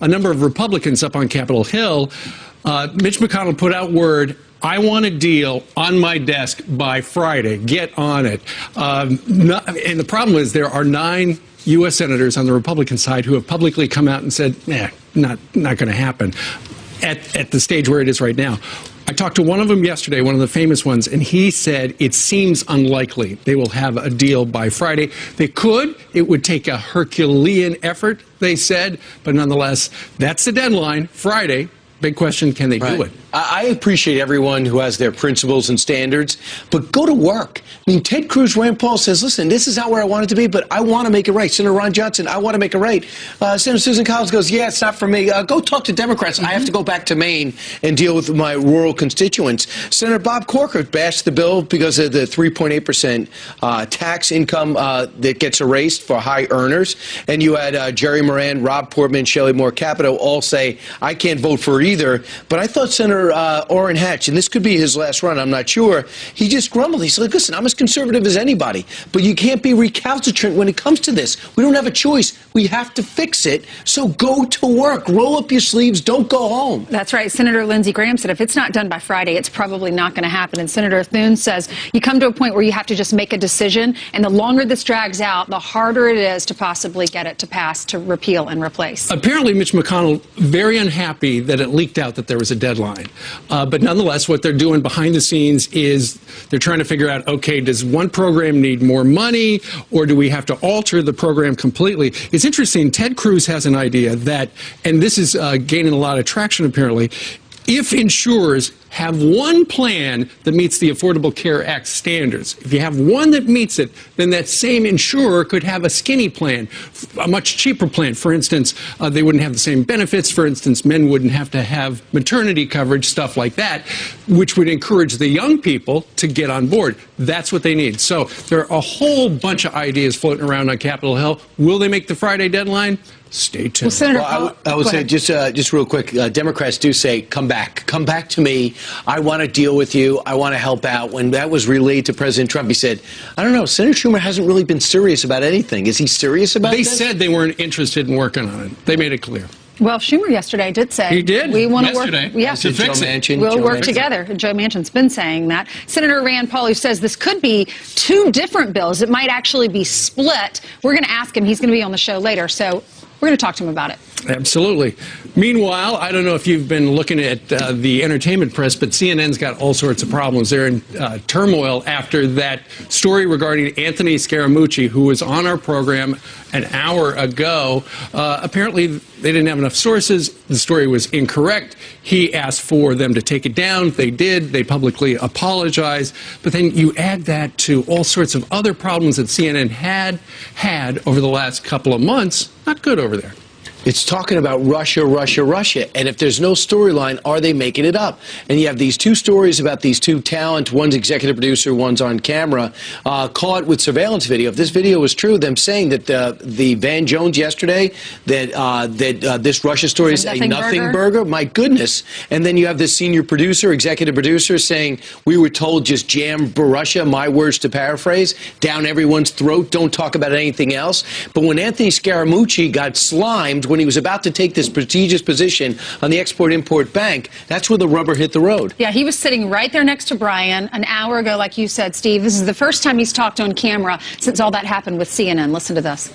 a number of Republicans up on Capitol Hill, Mitch McConnell put out word, I want a deal on my desk by Friday. Get on it. And the problem is there are 9 U.S. senators on the Republican side who have publicly come out and said, not going to happen at the stage where it is right now. I talked to one of them yesterday, one of the famous ones, and he said it seems unlikely they will have a deal by Friday. They could. It would take a Herculean effort, they said, but nonetheless, that's the deadline, Friday. Big question, can they do it? I appreciate everyone who has their principles and standards, but go to work. I mean, Ted Cruz, Rand Paul says, listen, this is not where I want it to be, but I want to make it right. Senator Ron Johnson, I want to make it right. Senator Susan Collins goes, yeah, it's not for me. Go talk to Democrats. I have to go back to Maine and deal with my rural constituents. Senator Bob Corker bashed the bill because of the 3.8% tax income that gets erased for high earners. And you had Jerry Moran, Rob Portman, Shelley Moore Capito all say, I can't vote for either. But I thought Senator Orrin Hatch, and this could be his last run, I'm not sure, he just grumbled. He said, listen, I'm as conservative as anybody, but you can't be recalcitrant when it comes to this. We don't have a choice. We have to fix it. So go to work. Roll up your sleeves. Don't go home. That's right. Senator Lindsey Graham said if it's not done by Friday, it's probably not going to happen. And Senator Thune says you come to a point where you have to just make a decision, and the longer this drags out, the harder it is to possibly get it to pass, to repeal and replace. Apparently, Mitch McConnell very unhappy that it leaked out that there was a deadline. But nonetheless, what they're doing behind the scenes is they're trying to figure out, okay, does one program need more money, or do we have to alter the program completely? It's interesting, Ted Cruz has an idea that, and this is gaining a lot of traction apparently, if insurers have one plan that meets the Affordable Care Act standards, if you have one that meets it, then that same insurer could have a skinny plan, a much cheaper plan. For instance, they wouldn't have the same benefits. For instance, men wouldn't have to have maternity coverage, stuff like that, which would encourage the young people to get on board. That's what they need. So there are a whole bunch of ideas floating around on Capitol Hill. Will they make the Friday deadline? Stay tuned. Well, Senator, I would say just real quick, Democrats do say, come back to me. I want to deal with you. I want to help out. When that was relayed to President Trump, he said, I don't know, Senator Schumer hasn't really been serious about anything. Is he serious about this? They said they weren't interested in working on it. They made it clear. Well, Schumer yesterday did say he did. We want to work. Yeah, to fix it. We'll work together. Joe Manchin's been saying that. Senator Rand Paul, who says this could be 2 different bills. It might actually be split. We're going to ask him. He's going to be on the show later, so we're going to talk to him about it. Absolutely. Meanwhile, I don't know if you've been looking at the entertainment press, but CNN's got all sorts of problems. They're in turmoil after that story regarding Anthony Scaramucci, who was on our program an hour ago. Apparently, they didn't have enough sources. The story was incorrect. He asked for them to take it down. They did. They publicly apologized. But then you add that to all sorts of other problems that CNN had over the last couple of months. Not good over there. It's talking about Russia, Russia, Russia. And if there's no storyline, are they making it up? And you have these 2 stories about these 2 talent. One's executive producer, one's on camera, caught with surveillance video. If this video was true, them saying that the Van Jones yesterday, that this Russia story is a nothing burger. My goodness. And then you have this senior producer, executive producer, saying, we were told just jam Russia, my words to paraphrase, down everyone's throat, don't talk about anything else. But when Anthony Scaramucci got slimed, when he was about to take this prestigious position on the Export-Import Bank, that's where the rubber hit the road. Yeah, he was sitting right there next to Brian an hour ago, like you said, Steve. This is the first time he's talked on camera since all that happened with CNN. Listen to this.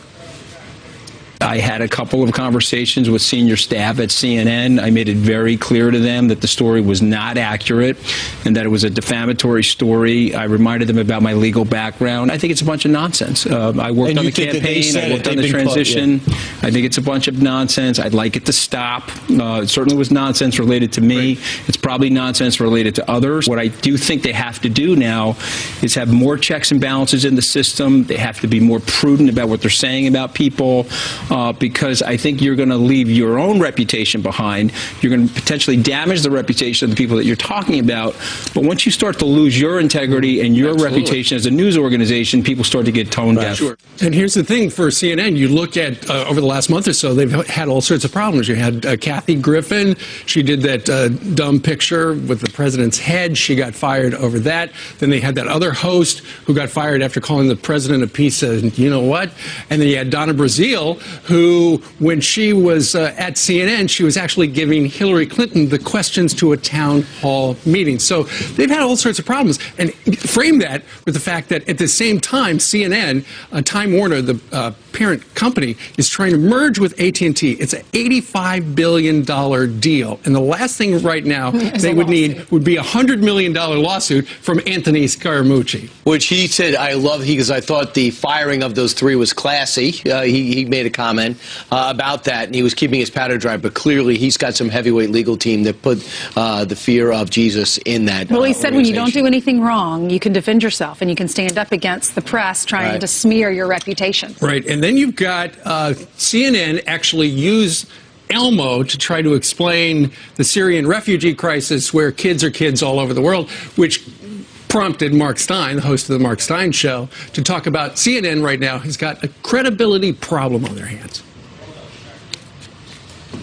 I had a couple of conversations with senior staff at CNN. I made it very clear to them that the story was not accurate and that it was a defamatory story. I reminded them about my legal background. I think it's a bunch of nonsense. I worked on the campaign. I worked on the transition. I think it's a bunch of nonsense. I'd like it to stop. It certainly was nonsense related to me. Right. It's probably nonsense related to others. What I do think they have to do now is have more checks and balances in the system. They have to be more prudent about what they're saying about people. Because I think you're going to leave your own reputation behind. You're going to potentially damage the reputation of the people that you're talking about. But once you start to lose your integrity and your reputation as a news organization, people start to get tone deaf. Sure. And here's the thing for CNN. You look at over the last month or so, they've had all sorts of problems. You had Kathy Griffin. She did that dumb picture with the president's head. She got fired over that. Then they had that other host who got fired after calling the president a piece of you know what. And then you had Donna Brazile, who, when she was at CNN, she was actually giving Hillary Clinton the questions to a town hall meeting. So they've had all sorts of problems. And frame that with the fact that at the same time, CNN, Time Warner, the parent company, is trying to merge with AT&T. It's an $85 billion deal. And the last thing right now they would need would be a $100 million lawsuit from Anthony Scaramucci. Which he said, because I thought the firing of those three was classy. He made a comment about that, and he was keeping his powder dry. But clearly, he's got some heavyweight legal team that put the fear of Jesus in that. Well, he said when you don't do anything wrong, you can defend yourself and you can stand up against the press trying to smear your reputation. Right. And then you've got CNN actually use Elmo to try to explain the Syrian refugee crisis, where kids are kids all over the world, which prompted Mark Stein, the host of the Mark Stein Show, to talk about CNN right now has got a credibility problem on their hands.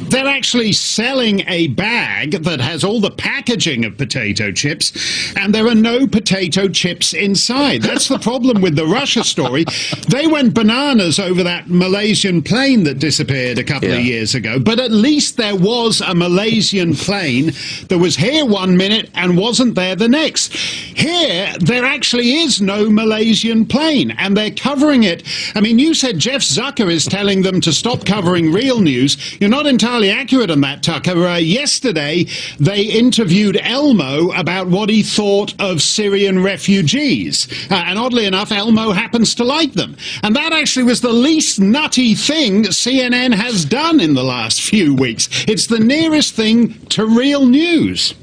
They're actually selling a bag that has all the packaging of potato chips, and there are no potato chips inside. That's the problem with the Russia story. They went bananas over that Malaysian plane that disappeared a couple of years ago, but at least there was a Malaysian plane that was here 1 minute and wasn't there the next. Here, there actually is no Malaysian plane, and they're covering it. I mean, you said Jeff Zucker is telling them to stop covering real news. You're not entirely accurate on that, Tucker. Yesterday, they interviewed Elmo about what he thought of Syrian refugees. And oddly enough, Elmo happens to like them. And that actually was the least nutty thing CNN has done in the last few weeks. It's the nearest thing to real news.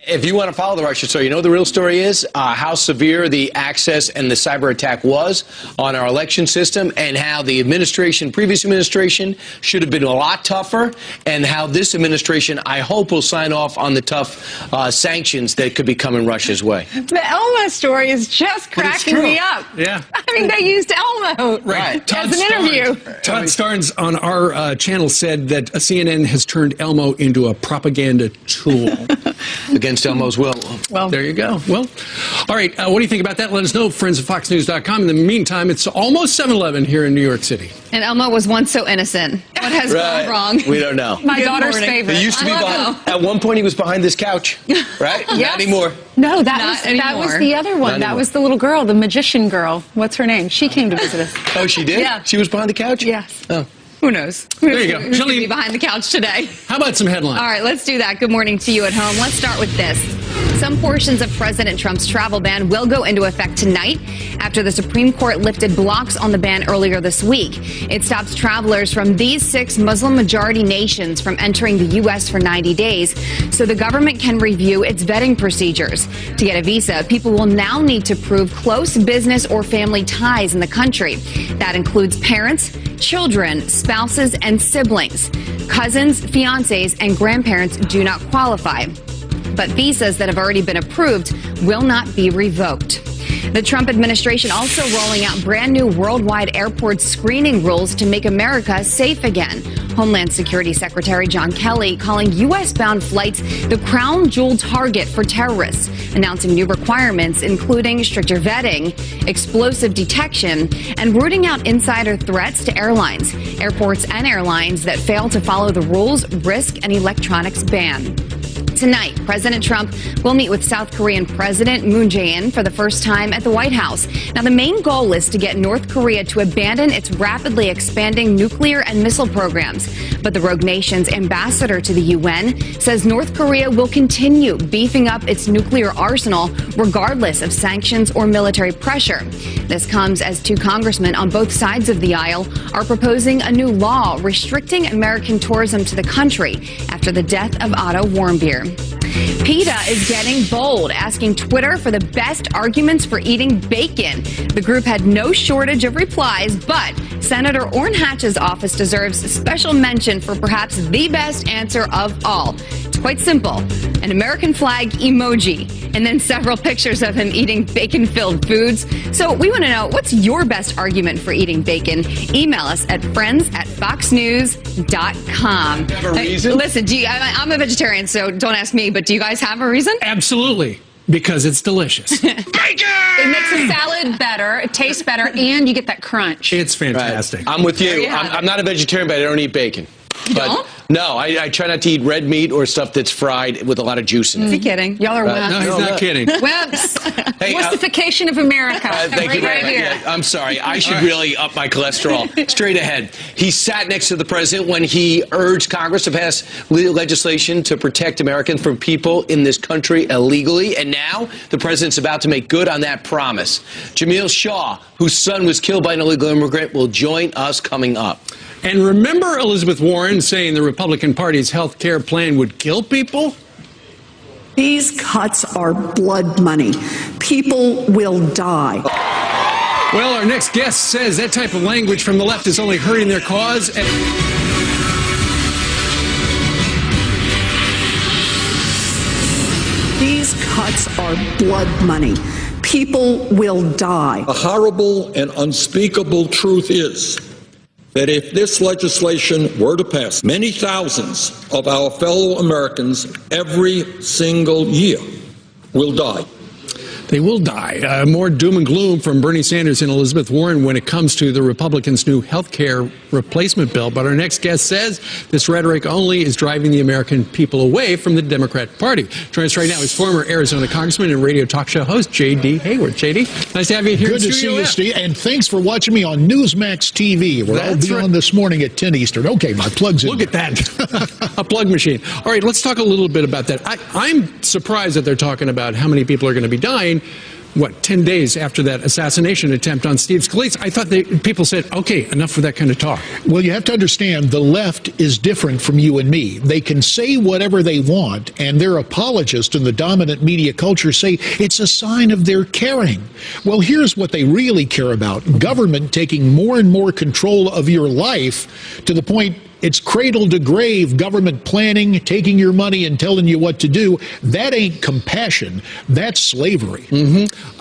If you want to follow the Russia story, you know what the real story is? How severe the access and the cyber attack was on our election system, and how the previous administration should have been a lot tougher, and how this administration, I hope, will sign off on the tough sanctions that could be coming Russia's way. The Elmo story is just cracking me up. Yeah. I mean, they used Elmo as an interview. Todd Starnes on our channel said that CNN has turned Elmo into a propaganda tool. Against Elmo's will. Well, there you go. Well, all right. What do you think about that? Let us know. Friends at FoxNews.com. In the meantime, it's almost 7-Eleven here in New York City. And Elmo was once so innocent. What has gone wrong? We don't know. My daughter's favorite. He used to be at one point he was behind this couch, right? Yes. Not anymore. No, that was the other one. That was the little girl, the magician girl. What's her name? She came to visit us. Oh, she did? Yeah. She was behind the couch? Yes. Oh. Who knows? There you go. Who's going to be behind the couch today? How about some headlines? All right, let's do that. Good morning to you at home. Let's start with this. Some portions of President Trump's travel ban will go into effect tonight after the Supreme Court lifted blocks on the ban earlier this week. It stops travelers from these 6 Muslim-majority nations from entering the U.S. for 90 days so the government can review its vetting procedures. To get a visa, people will now need to prove close business or family ties in the country. That includes parents, children, spouses, and siblings. Cousins, fiancés, and grandparents do not qualify. But visas that have already been approved will not be revoked. The Trump administration also rolling out brand new worldwide airport screening rules to make America safe again. Homeland Security Secretary John Kelly calling U.S.-bound flights the crown jewel target for terrorists, announcing new requirements including stricter vetting, explosive detection, and rooting out insider threats to airlines. Airports and airlines that fail to follow the rules risk an electronics ban. Tonight, President Trump will meet with South Korean President Moon Jae-in for the first time at the White House. Now, the main goal is to get North Korea to abandon its rapidly expanding nuclear and missile programs. But the rogue nation's ambassador to the UN says North Korea will continue beefing up its nuclear arsenal regardless of sanctions or military pressure. This comes as 2 congressmen on both sides of the aisle are proposing a new law restricting American tourism to the country after the death of Otto Warmbier. PETA is getting bold, asking Twitter for the best arguments for eating bacon. The group had no shortage of replies, but Senator Orrin Hatch's office deserves a special mention for perhaps the best answer of all. It's quite simple. An American flag emoji, and then several pictures of him eating bacon-filled foods. So we want to know, what's your best argument for eating bacon? Email us at friends@foxnews.com. Have a reason? Listen, I'm a vegetarian, so don't ask me, but do you guys have a reason? Absolutely. Because it's delicious. It makes a salad better, it tastes better, and you get that crunch. It's fantastic. I'm with you. There you have I'm not a vegetarian, but I don't eat bacon. don't? No, I try not to eat red meat or stuff that's fried with a lot of juice in it. Is he kidding? Y'all are No, wimps. he's not kidding. Wimps. Hey, Wussification of America. Thank you very right much. here. Yeah, I'm sorry. I should really up my cholesterol. Straight ahead. He sat next to the president when he urged Congress to pass legislation to protect Americans from people in this country illegally. And now the president's about to make good on that promise. Jamil Shaw, whose son was killed by an illegal immigrant, will join us coming up. And remember Elizabeth Warren saying the Republican Party's health care plan would kill people? These cuts are blood money. People will die. Well, our next guest says that type of language from the left is only hurting their cause. These cuts are blood money. People will die. The horrible and unspeakable truth is that if this legislation were to pass, many thousands of our fellow Americans every single year will die. They will die. More doom and gloom from Bernie Sanders and Elizabeth Warren when it comes to the Republicans' new health care replacement bill. But our next guest says this rhetoric only is driving the American people away from the Democrat Party. Joining us right now is former Arizona Congressman and radio talk show host J.D. Hayward. J.D., nice to have you here. Good to see you, Steve. And thanks for watching me on Newsmax TV, where I'll be on this morning at 10 Eastern. Okay, my plug's in. Look at that. A plug machine. All right, let's talk a little bit about that. I'm surprised that they're talking about how many people are going to be dying. 10 days after that assassination attempt on Steve Scalise? I thought people said, okay, enough for that kind of talk. Well, you have to understand the left is different from you and me. They can say whatever they want, and their apologists in the dominant media culture say it's a sign of their caring. Well, here's what they really care about. Government taking more and more control of your life to the point it's cradle to grave government planning, taking your money and telling you what to do. That ain't compassion. That's slavery.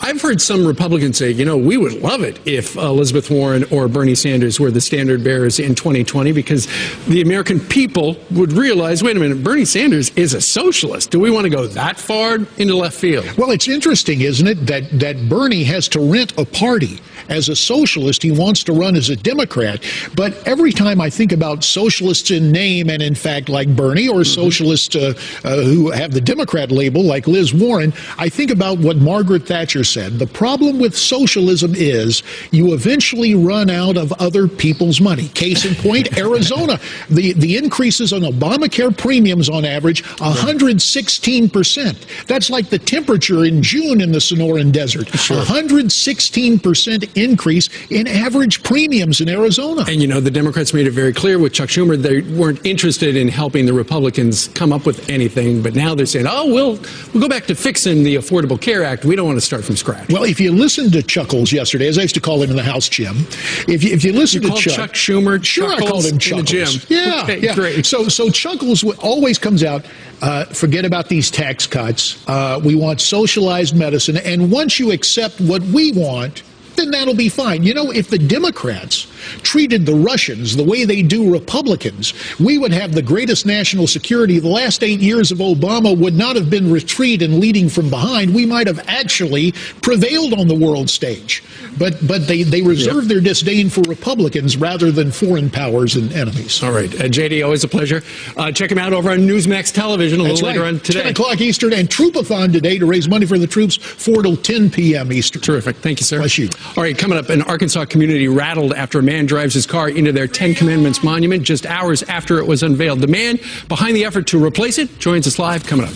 I've heard some Republicans say, we would love it if Elizabeth Warren or Bernie Sanders were the standard bearers in 2020 because the American people would realize, wait a minute, Bernie Sanders is a socialist. Do we want to go that far into left field? Well, it's interesting, isn't it, that Bernie has to rent a party. As a socialist, he wants to run as a Democrat. But every time I think about socialists in name and in fact like Bernie, or socialists who have the Democrat label like Liz Warren, I think about what Margaret Thatcher said. The problem with socialism is you eventually run out of other people's money. Case in point, Arizona. The increases on Obamacare premiums on average, 116%. That's like the temperature in June in the Sonoran Desert. 116% increase in average premiums in Arizona. And the Democrats made it very clear with Chuck Schumer they weren't interested in helping the Republicans come up with anything, but now they're saying, we'll go back to fixing the Affordable Care Act. We don't want to start from scratch. Well, if you listen to Chuckles yesterday, as I used to call him in the house, Jim, if you listen to Chuck Schumer, sure, I called him Chuckles. In the gym. Yeah, okay, yeah. Great. So Chuckles always comes out, forget about these tax cuts. We want socialized medicine, and once you accept what we want, then that'll be fine. If the Democrats treated the Russians the way they do Republicans, we would have the greatest national security. The last 8 years of Obama would not have been retreat and leading from behind. We might have actually prevailed on the world stage. But they reserve their disdain for Republicans rather than foreign powers and enemies. All right. JD, always a pleasure. Check him out over on Newsmax Television a little later on today. 10 o'clock Eastern, and Troopathon today to raise money for the troops, 4 till 10 p.m. Eastern. Terrific. Thank you, sir. Bless you. All right, coming up, an Arkansas community rattled after a man drives his car into their Ten Commandments monument just hours after it was unveiled. The man behind the effort to replace it joins us live coming up.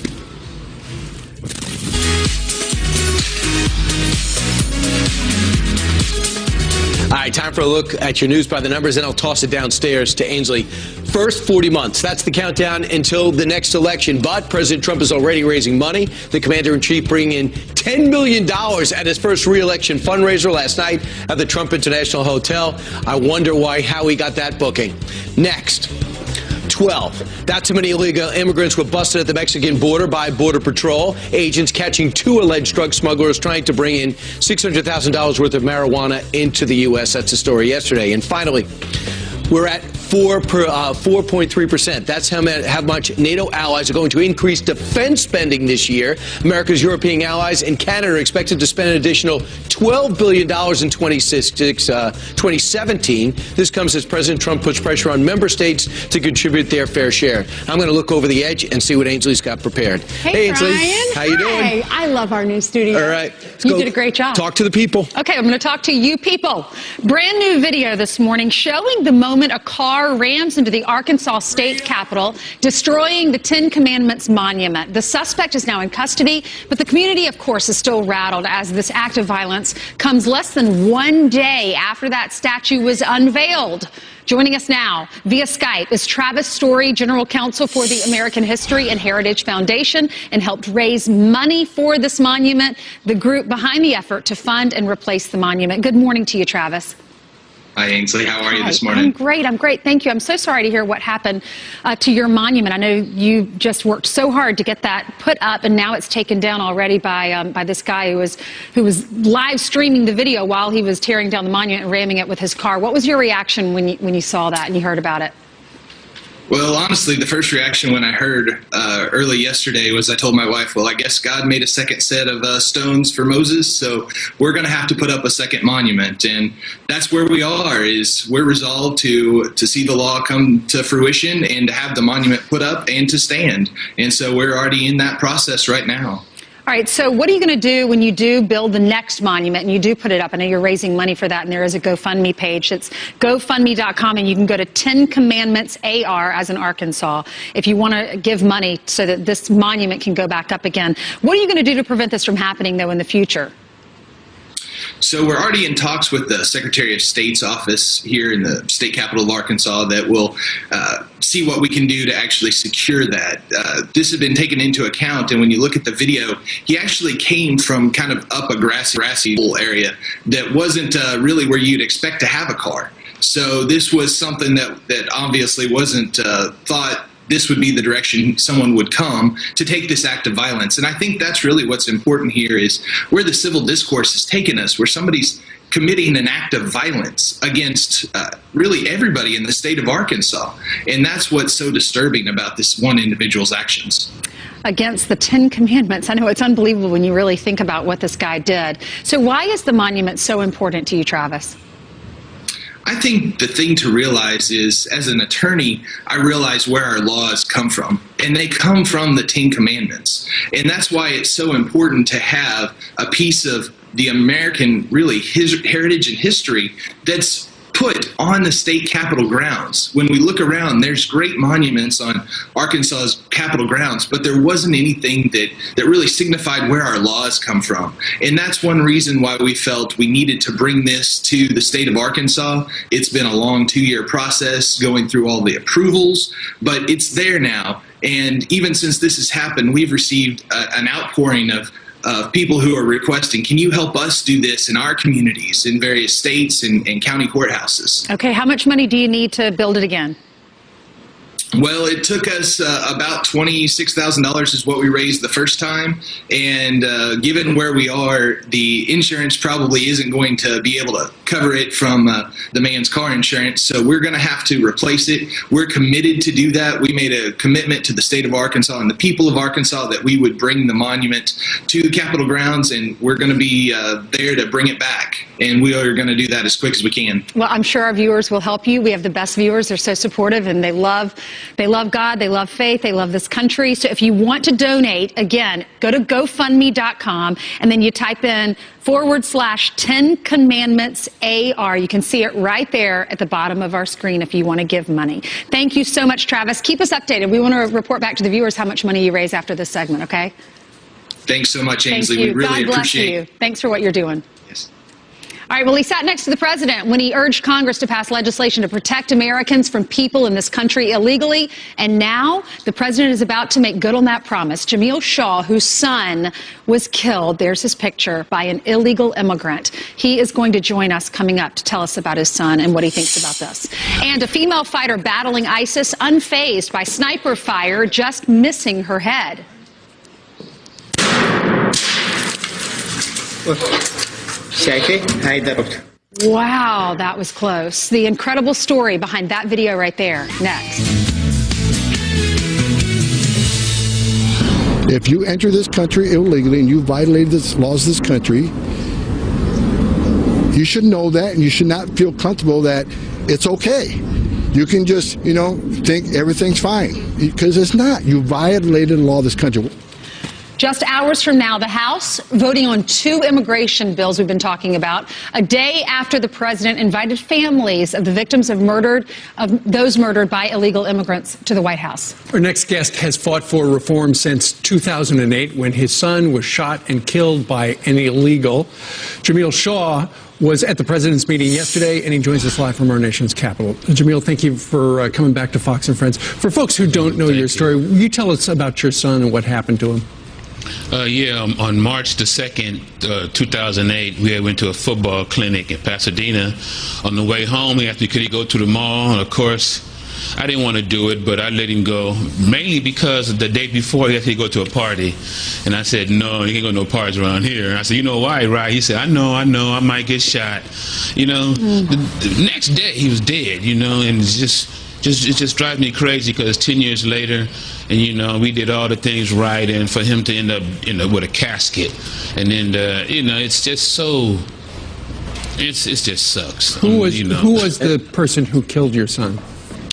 All right, time for a look at your news by the numbers, and I'll toss it downstairs to Ainsley. First 40 months. That's the countdown until the next election. But President Trump is already raising money. The commander-in-chief bringing in $10 million at his first re-election fundraiser last night at the Trump International Hotel. I wonder how he got that booking. Next. 12. That's how many illegal immigrants were busted at the Mexican border by Border Patrol. Agents catching 2 alleged drug smugglers trying to bring in $600,000 worth of marijuana into the U.S. That's the story yesterday. And finally, we're at 4.3%. That's how much NATO allies are going to increase defense spending this year. America's European allies and Canada are expected to spend an additional $12 billion in 2017. This comes as President Trump puts pressure on member states to contribute their fair share. I'm going to look over the edge and see what Ainsley's got prepared. Hey, Ainsley, Brian. how you doing? Hey, I love our new studio. All right. You did a great job. Talk to the people. Okay, I'm going to talk to you people. Brand new video this morning showing the moment a car rams into the Arkansas state capitol, destroying the Ten Commandments monument. The suspect is now in custody, but the community, of course, is still rattled as this act of violence comes less than 1 day after that statue was unveiled. Joining us now via Skype is Travis Story, General Counsel for the American History and Heritage Foundation, and helped raise money for this monument, the group behind the effort to fund and replace the monument. Good morning to you, Travis. Hi, Ainsley. How are you this morning? I'm great. I'm great. Thank you. I'm so sorry to hear what happened to your monument. I know you just worked so hard to get that put up, and now it's taken down already by this guy who was live streaming the video while he was tearing down the monument and ramming it with his car. What was your reaction when you saw that and you heard about it? Well, honestly, the first reaction when I heard early yesterday was I told my wife, well, I guess God made a second set of stones for Moses, so we're going to have to put up a second monument. And that's where we are, is we're resolved to see the law come to fruition and to have the monument put up and to stand. And so we're already in that process right now. All right, so what are you going to do when you do build the next monument and you do put it up? I know you're raising money for that, and there is a GoFundMe page. It's GoFundMe.com, and you can go to 10 Commandments AR as in Arkansas if you want to give money so that this monument can go back up again. What are you going to do to prevent this from happening, though, in the future? So we're already in talks with the Secretary of State's office here in the state capital of Arkansas that will see what we can do to actually secure that. This has been taken into account, and when you look at the video, he actually came from kind of up a grassy area that wasn't really where you'd expect to have a car. So this was something that obviously wasn't thought this would be the direction someone would come to take this act of violence. And I think that's really what's important here, is where the civil discourse has taken us, where somebody's committing an act of violence against really everybody in the state of Arkansas. And that's what's so disturbing about this one individual's actions. Against the Ten Commandments. I know it's unbelievable when you really think about what this guy did. So why is the monument so important to you, Travis? I think the thing to realize is, as an attorney, I realize where our laws come from, and they come from the Ten Commandments. And that's why it's so important to have a piece of the American, really, heritage and history that's put on the state capitol grounds. When we look around, there's great monuments on Arkansas's capitol grounds, but there wasn't anything that really signified where our laws come from. And that's one reason why we felt we needed to bring this to the state of Arkansas. It's been a long 2-year process going through all the approvals, but it's there now. And even since this has happened, we've received an outpouring of people who are requesting, can you help us do this in our communities, in various states and county courthouses? Okay, how much money do you need to build it again? Well, it took us about $26,000 is what we raised the first time. And given where we are, the insurance probably isn't going to be able to cover it from the man's car insurance. So we're going to have to replace it. We're committed to do that. We made a commitment to the state of Arkansas and the people of Arkansas that we would bring the monument to the Capitol grounds, and we're going to be there to bring it back. And we are going to do that as quick as we can. Well, I'm sure our viewers will help you. We have the best viewers. They're so supportive, and they love God, they love faith, they love this country. So if you want to donate, again, go to GoFundMe.com, and then you type in /10 Commandments AR. You can see it right there at the bottom of our screen if you want to give money. Thank you so much, Travis. Keep us updated. We want to report back to the viewers how much money you raise after this segment, okay? Thanks so much, Ainsley. Thank you. We really God bless appreciate you. Thanks for what you're doing. Yes. All right, well, he sat next to the president when he urged Congress to pass legislation to protect Americans from people in this country illegally. And now the president is about to make good on that promise. Jamil Shaw, whose son was killed, there's his picture, by an illegal immigrant. He is going to join us coming up to tell us about his son and what he thinks about this. And a female fighter battling ISIS unfazed by sniper fire, just missing her head. شايفه هاي ضربته Wow, that was close. The incredible story behind that video right there. Next. If you enter this country illegally and you violated the laws of this country, you should know that, and you should not feel comfortable that it's okay. You can just, think everything's fine, because it's not. You violated the law of this country. Just hours from now, the House voting on 2 immigration bills we've been talking about, a day after the president invited families of the victims of those murdered by illegal immigrants to the White House. Our next guest has fought for reform since 2008 when his son was shot and killed by an illegal. Jamil Shaw was at the president's meeting yesterday, and he joins us live from our nation's capital. Jamil, thank you for coming back to Fox and Friends. For folks who don't know your story, will you tell us about your son and what happened to him? On March the 2nd, 2008, we went to a football clinic in Pasadena. On the way home, he asked me, could he go to the mall? And of course, I didn't want to do it, but I let him go, mainly because the day before he asked me to go to a party. And I said, no, you can't go to no parties around here. And I said, you know why, right? He said, I know, I might get shot. The next day he was dead, and it just drives me crazy because 10 years later, and we did all the things right, and for him to end up with a casket, and then it's just so, it just sucks. Who was the person who killed your son?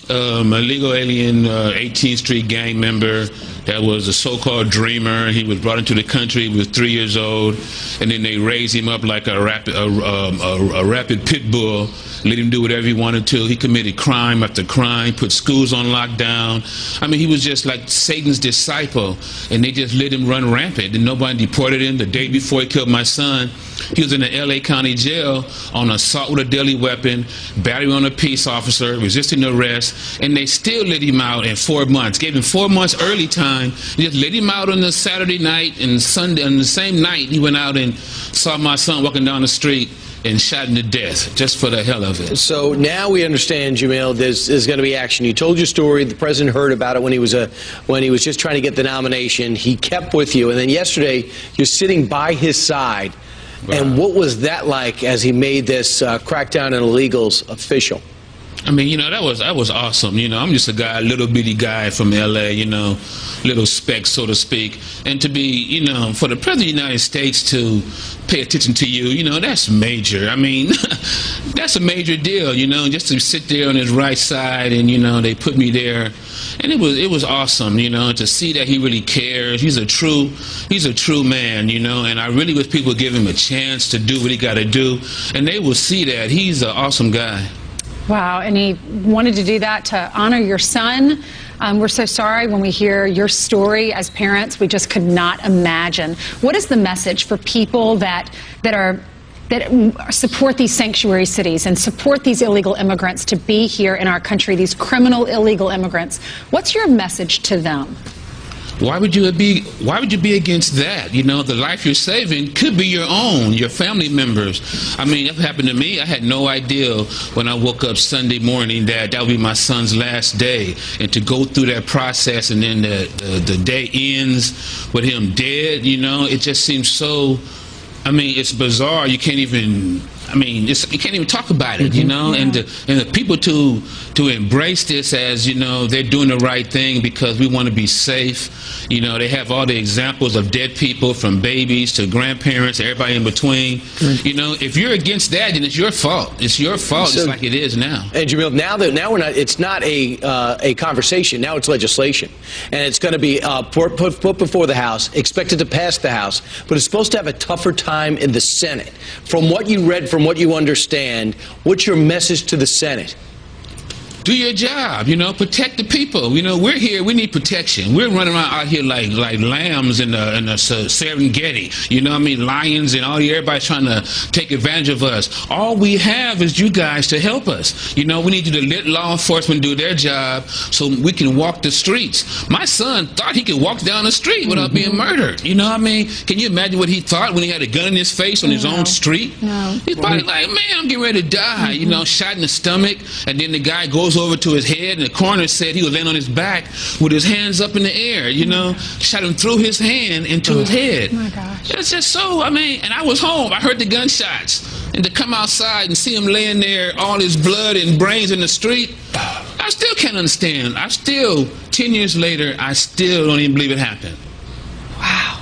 A legal alien, 18th Street gang member that was a so-called dreamer. He was brought into the country. He was 3 years old, and then they raised him up like a rapid pit bull, let him do whatever he wanted to. He committed crime after crime, put schools on lockdown. I mean, he was just like Satan's disciple, and they just let him run rampant, and nobody deported him. The day before he killed my son, he was in the L.A. County Jail on assault with a deadly weapon, battery on a peace officer, resisting arrest, and they still let him out in 4 months. Gave him 4 months early time. They just let him out on the Saturday night, and Sunday, on the same night, he went out and saw my son walking down the street and shot him to death, just for the hell of it. So now we understand, Jamil, there's going to be action. You told your story. The president heard about it when he was just trying to get the nomination. He kept with you, and then yesterday you're sitting by his side. Wow. And what was that like as he made this crackdown on illegals official? I mean, that was awesome. I'm just a little bitty guy from L.A., little speck, so to speak. And to be, for the President of the United States to pay attention to you, that's major. I mean, that's a major deal, just to sit there on his right side and, they put me there. And it was awesome, to see that he really cares. He's a true man, and I really wish people would give him a chance to do what he got to do. And they will see that. He's an awesome guy. Wow, and he wanted to do that to honor your son. We're so sorry when we hear your story as parents. We just could not imagine. What is the message for people that support these sanctuary cities and support these illegal immigrants to be here in our country, these criminal illegal immigrants? What's your message to them? Why would you be against that? The life you're saving could be your own, your family members. I mean, that happened to me. I had no idea when I woke up Sunday morning that would be my son's last day. And to go through that process and then the day ends with him dead, it just seems so, I mean, it's bizarre. You can't even, you can't even talk about it, and the people to embrace this as, they're doing the right thing because we want to be safe. They have all the examples of dead people, from babies to grandparents, everybody in between. If you're against that, then it's your fault. It's your fault, just like it is now. And Jamil, now we're not. It's not a conversation. Now it's legislation, and it's going to be put before the House, expected to pass the House, but it's supposed to have a tougher time in the Senate. From what you read, from what you understand, what's your message to the Senate? Do your job, protect the people. We're here, we need protection. We're running around out here like lambs in the Serengeti. Lions and everybody's trying to take advantage of us. All we have is you guys to help us. We need you to let law enforcement do their job so we can walk the streets. My son thought he could walk down the street without being murdered. Can you imagine what he thought when he had a gun in his face on his own street? No. He's probably like, man, I'm getting ready to die, shot in the stomach, and then the guy goes over to his head, and the coroner said he was laying on his back with his hands up in the air, shot him through his hand into his head. Oh my gosh. It's just so, and I was home. I heard the gunshots. And to come outside and see him laying there, all his blood and brains in the street, I still can't understand. 10 years later, I still don't even believe it happened.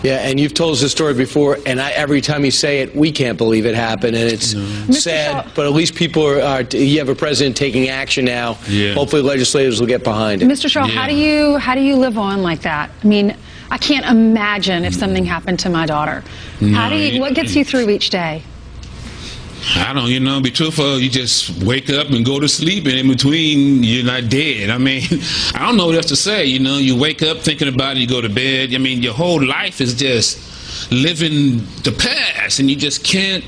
Yeah, and you've told us this story before, and every time you say it, we can't believe it happened, and it's sad. But at least people you have a president taking action now. Yeah. Hopefully, legislators will get behind it. Mr. Shaw, how do you live on like that? I mean, I can't imagine if something happened to my daughter. What gets you through each day? I don't, be truthful, you just wake up and go to sleep, and in between, you're not dead. I mean, I don't know what else to say, you wake up thinking about it, you go to bed. I mean, your whole life is just living the past, and you just can't